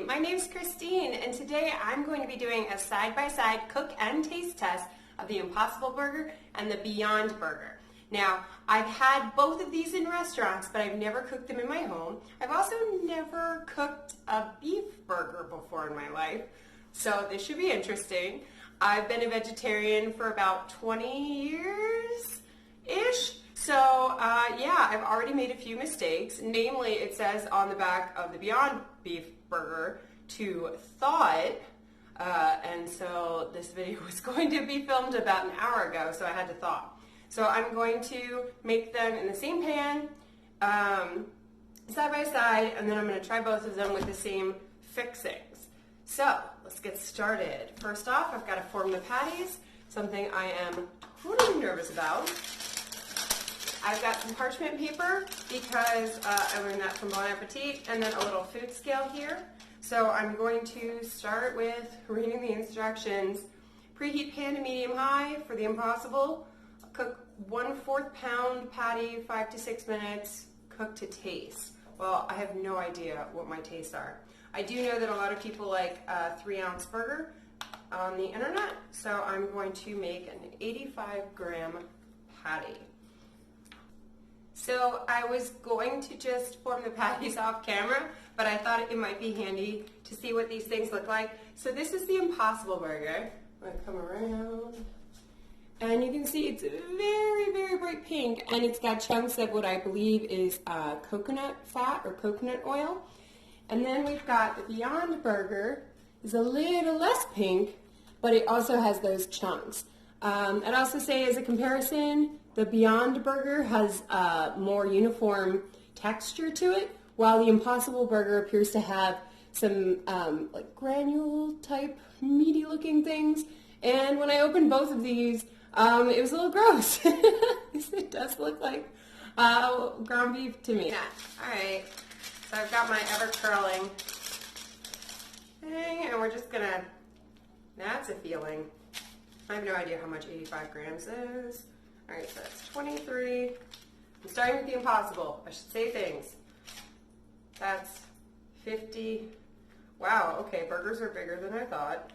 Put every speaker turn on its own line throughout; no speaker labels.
my name's Christine, and today I'm going to be doing a side-by-side cook and taste test of the Impossible Burger and the Beyond Burger. Now, I've had both of these in restaurants, but I've never cooked them in my home. I've also never cooked a beef burger before in my life, so this should be interesting. I've been a vegetarian for about 20 years-ish. So, yeah, I've already made a few mistakes. Namely, it says on the back of the Beyond Beef Burger to thaw it. And so this video was going to be filmed about an hour ago, so I had to thaw. So I'm going to make them in the same pan, side by side, and then I'm going to try both of them with the same fixings. So let's get started. First off, I've got to form the patties, something I am totally nervous about. I've got some parchment paper because I learned that from Bon Appetit, and then a little food scale here. So I'm going to start with reading the instructions. Preheat pan to medium-high for the Impossible. Cook 1/4 pound patty 5 to 6 minutes. Cook to taste. Well, I have no idea what my tastes are. I do know that a lot of people like a 3-ounce burger on the internet, so I'm going to make an 85-gram patty. So I was going to just form the patties off camera, but I thought it might be handy to see what these things look like. So this is the Impossible Burger. I'm going to come around, and you can see it's very, very bright pink, and it's got chunks of what I believe is coconut fat or coconut oil. And then we've got the Beyond Burger. It's a little less pink, but it also has those chunks. I'd also say as a comparison, the Beyond Burger has more uniform texture to it, while the Impossible Burger appears to have some like granule type meaty looking things. And when I opened both of these, it was a little gross. It does look like ground beef to me. Yeah. All right, so I've got my ever curling thing, and we're just gonna, that's a feeling. I have no idea how much 85 grams is. All right, so that's 23. I'm starting with the Impossible. I should say things. That's 50. Wow, okay, burgers are bigger than I thought.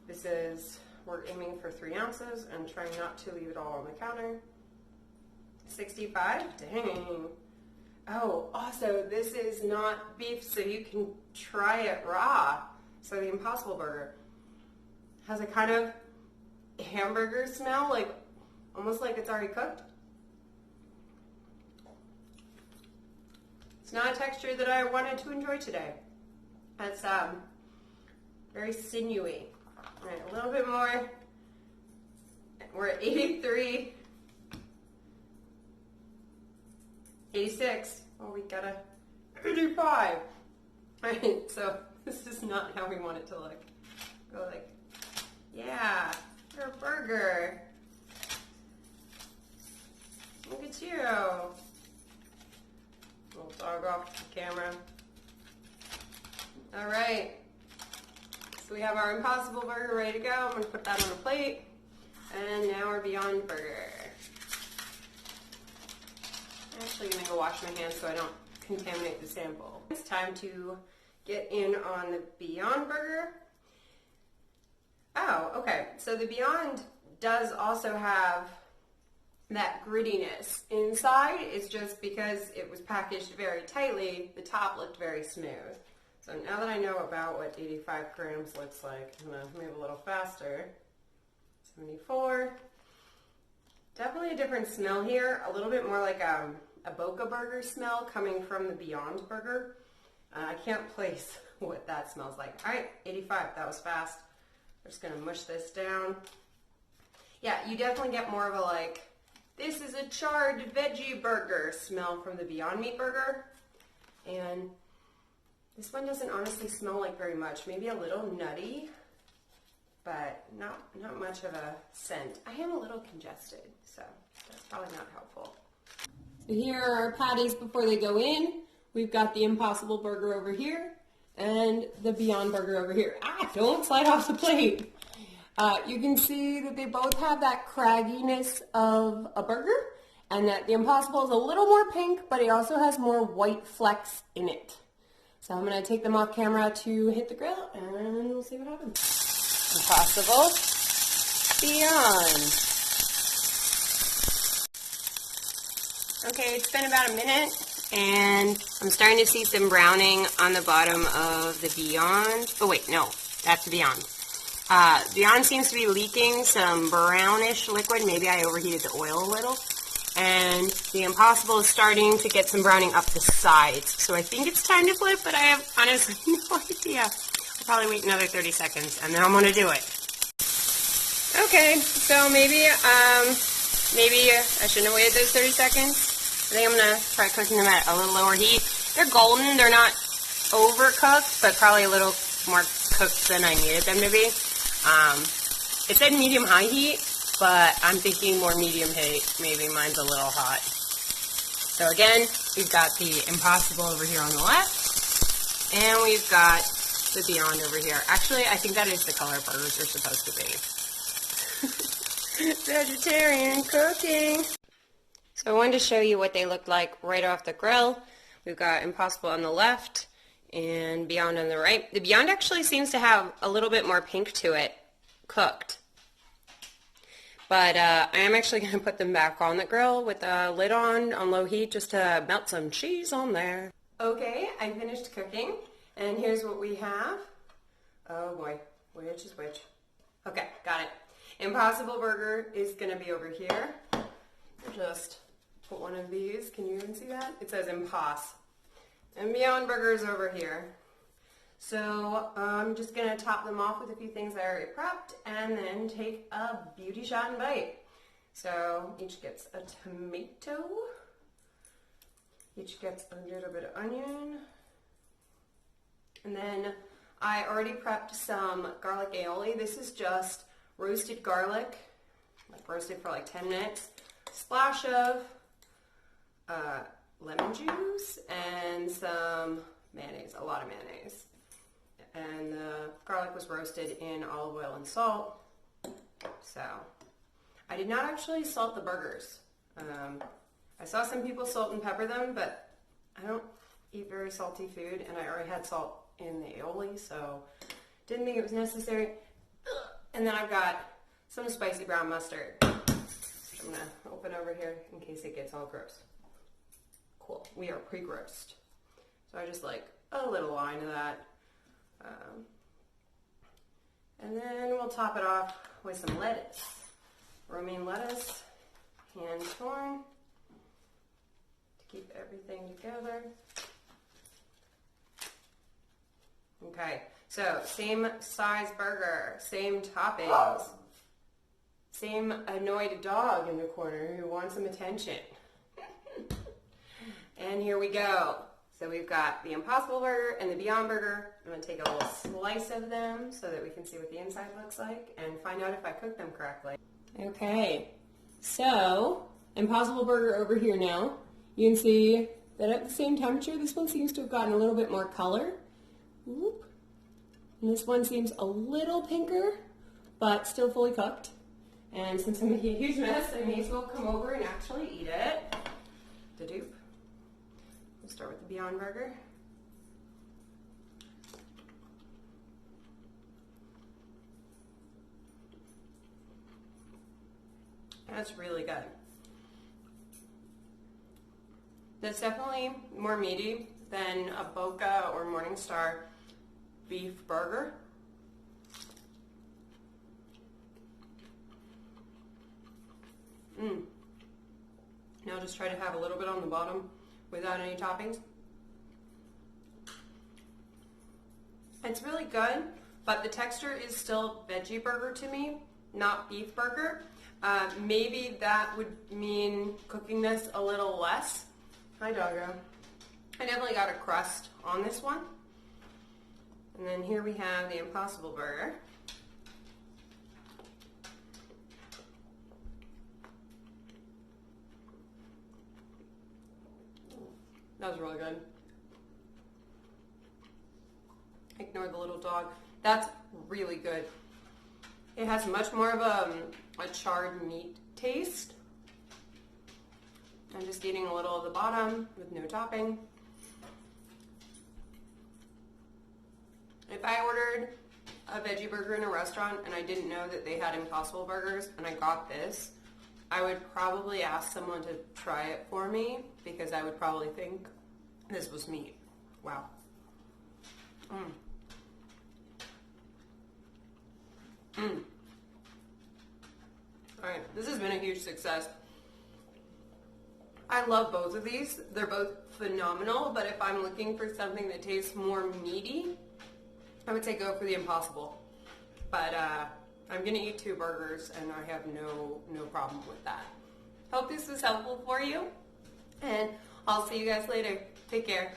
This is, we're aiming for 3 ounces and trying not to leave it all on the counter. 65, dang. Oh, also, this is not beef, so you can try it raw. So the Impossible Burger has a kind of hamburger smell, like almost like it's already cooked. It's not a texture that I wanted to enjoy today. It's very sinewy. All right, a little bit more. We're at 83, 86. Oh, we got a 85. All right, so this is not how we want it to look. Go like, yeah, your burger. Look at you. Little dog off the camera. All right. So we have our Impossible Burger ready to go. I'm going to put that on a plate. And now our Beyond Burger. I'm actually going to go wash my hands so I don't contaminate the sample. It's time to get in on the Beyond Burger. Oh, okay. So the Beyond does also have that grittiness. Inside, it's just because it was packaged very tightly, the top looked very smooth. So now that I know about what 85 grams looks like, I'm going to move a little faster. 74. Definitely a different smell here. A little bit more like a Boca Burger smell coming from the Beyond Burger. I can't place what that smells like. All right, 85. That was fast. I'm just going to mush this down. Yeah, you definitely get more of a like, this is a charred veggie burger smell from the Beyond Meat Burger. And this one doesn't honestly smell like very much. Maybe a little nutty, but not much of a scent. I am a little congested, so that's probably not helpful. So here are our patties before they go in. We've got the Impossible Burger over here and the Beyond Burger over here. Ah, don't slide off the plate. You can see that they both have that cragginess of a burger, and that the Impossible is a little more pink, but it also has more white flecks in it. So I'm going to take them off camera to hit the grill, and we'll see what happens. Impossible Beyond. Okay, it's been about a minute, and I'm starting to see some browning on the bottom of the Beyond. Oh wait, no, that's the Beyond. Beyond seems to be leaking some brownish liquid. Maybe I overheated the oil a little. And the Impossible is starting to get some browning up the sides. So I think it's time to flip, but I have honestly no idea. I'll probably wait another 30 seconds, and then I'm going to do it. Okay, so maybe I shouldn't have waited those 30 seconds. I think I'm going to try cooking them at a little lower heat. They're golden. They're not overcooked, but probably a little more cooked than I needed them to be. It said medium-high heat, but I'm thinking more medium heat. Maybe mine's a little hot. So again, we've got the Impossible over here on the left, and we've got the Beyond over here. Actually, I think that is the color burgers are supposed to be. Vegetarian cooking. So I wanted to show you what they look like right off the grill. We've got Impossible on the left and Beyond on the right. The Beyond actually seems to have a little bit more pink to it, cooked. But I am actually going to put them back on the grill with the lid on low heat just to melt some cheese on there. Okay, I finished cooking, and here's what we have. Oh boy, which is which? Okay, got it. Impossible Burger is going to be over here. Just put one of these. Can you even see that? It says Imposs. And Beyond Burger is over here. So I'm just going to top them off with a few things I already prepped and then take a beauty shot and bite. So each gets a tomato. Each gets a little bit of onion. And then I already prepped some garlic aioli. This is just roasted garlic, like roasted for like 10 minutes. Splash of lemon juice and some mayonnaise, a lot of mayonnaise. And the garlic was roasted in olive oil and salt. So I did not actually salt the burgers. I saw some people salt and pepper them, but I don't eat very salty food, and I already had salt in the aioli, so didn't think it was necessary. And then I've got some spicy brown mustard, which I'm gonna open over here in case it gets all gross. Cool, we are pre-grossed. So I just like a little line of that. And then we'll top it off with some lettuce. Romaine lettuce, hand torn, to keep everything together. Okay, so same size burger, same toppings, same annoyed dog in the corner who wants some attention. And here we go. So we've got the Impossible Burger and the Beyond Burger. I'm going to take a little slice of them so that we can see what the inside looks like and find out if I cooked them correctly. Okay, so Impossible Burger over here now. You can see that at the same temperature, this one seems to have gotten a little bit more color. Whoop. And this one seems a little pinker, but still fully cooked. And since I'm making a huge mess, I may as well come over and actually eat it. Da-doop. We'll start with the Beyond Burger. That's really good. That's definitely more meaty than a Boca or Morningstar beef burger. Now just try to have a little bit on the bottom without any toppings. It's really good, but the texture is still veggie burger to me, not beef burger. Maybe that would mean cooking this a little less. Hi, doggo. I definitely got a crust on this one. And then here we have the Impossible Burger. That was really good. Ignore the little dog. That's really good. It has much more of a charred meat taste. I'm just eating a little of the bottom with no topping. If I ordered a veggie burger in a restaurant and I didn't know that they had Impossible Burgers and I got this, I would probably ask someone to try it for me because I would probably think this was meat. Wow. Alright, this has been a huge success. I love both of these. They're both phenomenal, but if I'm looking for something that tastes more meaty, I would say go for the Impossible. But I'm gonna eat 2 burgers and I have no problem with that. Hope this was helpful for you, and I'll see you guys later. Take care.